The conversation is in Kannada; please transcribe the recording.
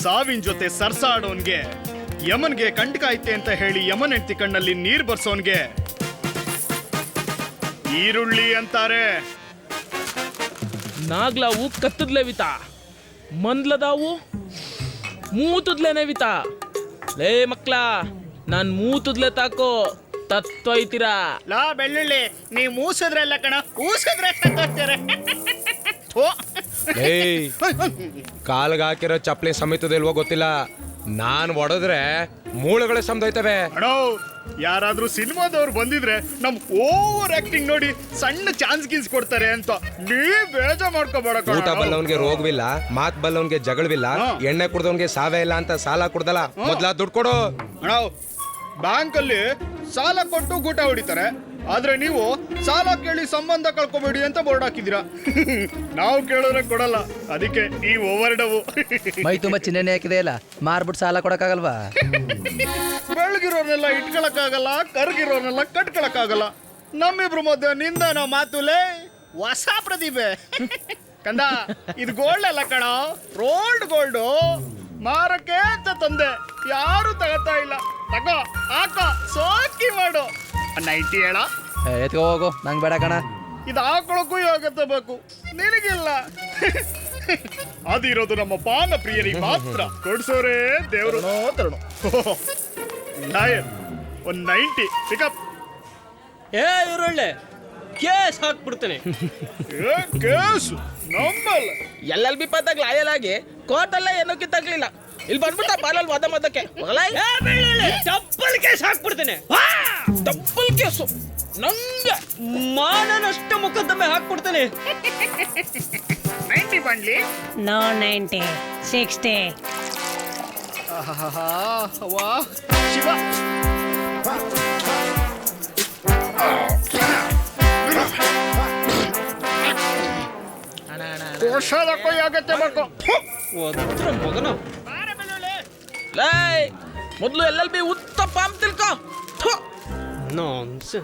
ಸಾವಿನ ಜೊತೆ ಸರ್ಸಾಡೋನ್ಗೆ, ಯಮನ್ಗೆ ಕಂಟಕ ಐತೆ ಅಂತ ಹೇಳಿ ಯಮನ್ ಹೆಂಡತಿ ಕಣ್ಣಲ್ಲಿ ನೀರ್ ಬರ್ಸೋನ್ಗೆ ಈರುಳ್ಳಿ ಅಂತಾರೆ. ನಾಗ್ಲಾವು ಕತ್ತದ್ಲೇವಿತಾ, ಮಂದ್ಲದಾವು ಮೂತದ್ಲೇನೇವಿತಾ. ಲೇ ಮಕ್ಳ, ನಾನ್ ಮೂತದ್ಲೆ ತಾಕೋ ತತ್ವ ಐತಿರಾ. ಲಾ ಬೆಳ್ಳುಳ್ಳಿ, ನೀ ಮೂಸಿದ್ರಲ್ಲ ಕಣ, ಕೂಸಿದ್ರೆ ಏಯ್, ಕಾಲ್ಗೆ ಹಾಕಿರೋ ಚಪ್ಪಲಿ ಸಮೇತದಿಲ್ವೋ ಗೊತ್ತಿಲ್ಲ, ನಾನ್ ಹೊಡೆದ್ರೆ ಮೂಳೆಗಳೇ ಸಮದೋಯ್ತವೆ. ಅಣ್ಣ, ಯಾರಾದ್ರೂ ಸಿನಿಮಾದವ್ರು ಬಂದಿದ್ರೆ ನಮ್ ಓವರ್ ಆಕ್ಟಿಂಗ್ ನೋಡಿ ಸಣ್ಣ ಚಾನ್ಸ್ ಗಿನ್ಸ್ ಕೊಡ್ತಾರೆ ಅಂತ ನೀ ಬೇಜಾರ್ ಮಾಡ್ಕೋಬೇಡ. ಊಟ ಬಲ್ಲವನ್ಗೆ ರೋಗವಿಲ್ಲ, ಮಾತ್ ಬಲ್ಲವನ್ಗೆ ಜಗಳವಿಲ್ಲ, ಎಣ್ಣೆ ಕುಡ್ದವನ್ಗೆ ಸಾವೇ ಇಲ್ಲ ಅಂತ ಸಾಲ ಕುಡ್ದಲ್ಲ. ಮೊದ್ಲ ದುಡ್ಡು ಕೊಡು. ಅಣ್ಣ, ಬ್ಯಾಂಕ್ ಅಲ್ಲಿ ಸಾಲ ಕೊಟ್ಟು ಗೂಟ ಹೊಡಿತಾರೆ, ಆದ್ರೆ ನೀವು ಸಾಲ ಕೇಳಿ ಸಂಬಂಧ ಕಳ್ಕೊಬೇಡಿ ಅಂತ ಬೋರ್ಡ್ ಹಾಕಿದೀರಾ. ನಾವು ಕೇಳಿದ್ರೆ ಕೊಡಲ್ಲ, ಅದಕ್ಕೆ ಈ ಓವರ್ ಡವು. ಮೈ ತುಂಬಾ ಚಿಹ್ನೆ ಹಾಕಿದೆ ಇಲ್ಲ, ಮಾರ್ಬಿಟ್ಟು ಸಾಲ ಕೊಡಕ್ಕಾಗಲ್ವಾ? ಬೆಳಗಿರೋರ್ನೆಲ್ಲ ಇಟ್ಕೊಳಕ್ಕಾಗಲ್ಲ, ಕರ್ಗಿರೋರ್ನೆಲ್ಲ ಕಟ್ಕೊಳಕ್ಕಾಗಲ್ಲ. ನಮ್ಮಿಬ್ರು ಮಧ್ಯೆ ನಿಂದನ ಮಾತುಲೇ ಹೊಸ ಪ್ರತಿಭೆ. ಕಂದ, ಇದು ಗೋಲ್ಡ್ ಅಲ್ಲ ಕಣ, ರೋಲ್ಡ್ ಗೋಲ್ಡು. ಮಾರಕ್ಕೆ ಅಂತ ತಂದೆ, ಯಾರು ತಗೋತಾ ಇಲ್ಲ. ತಗೋ, ಹಾಕೋ, ಸೋಕಿ ಮಾಡು. ನೈಟಿ ಹೇಳ, ಎತ್ಕೋ ಹೋಗು, ನಂಗೆ ಬೇಡ ಕಣ. ಇದು ಹಾಕೊಳಕ್ಕೂ ಯೋಗ್ಯತೆ ಬೇಕು, ನಿನಗಿಲ್ಲ. ಅದಿರೋದು ನಮ್ಮ ಪಾನ ಪ್ರಿಯರಿಗೆ ಮಾತ್ರ. ಕೊಡ್ಸೋರೇ ದೇವ್ರು. ಲಾಯರ್, ಒಂದು 90 ಪಿಕಪ್. ಏ ಇವ್ರೊಳ್ಳೆ ಕೇಸ್ ಹಾಕ್ಬಿಡ್ತೇನೆ. ಕೇಸು ನಮ್ಮಲ್ಲ. LLB ಪತ್ತಾಗ ಲಾಯಲ್ ಆಗಿ ಕೋರ್ಟಲ್ಲೇ ಏನೂ ಕಿತ್ತಾಗ್ಲಿಲ್ಲ. ಇಲ್ಲಿ ಬಂದ್ಬಿಟ್ಟ ಪಾಲಲ್ಲಿ ವಾದ ಮಾಡೋದಕ್ಕೆ. ಡಬ್ಬಲ್ ಕೇಸ್ ಹಾಕ್ಬಿಡ್ತೇನೆ. ಡಬ್ಬಲ್ ಕೇಸು ನಂಗೆ ಮಾನನಷ್ಟು ಮೊಕದ್ದಮೆ ಹಾಕ್ಬಿಡ್ತೇನೆ. 90 ಬಂಡ್ಲಿ. No 90, 60. ವಾ ಶಿವ, ಕೋಶದ ಕೊಯ್ ಆಗತ್ತೆ ಬೇಕು. ಒದ್ರ ಮಗನ ಲೈ ಮೊದಲು LLB ಉತ್ತಪ್ಪ ಅಂತ ತಿಳ್ಕೊ. ನಾನ್ಸೆನ್ಸ್.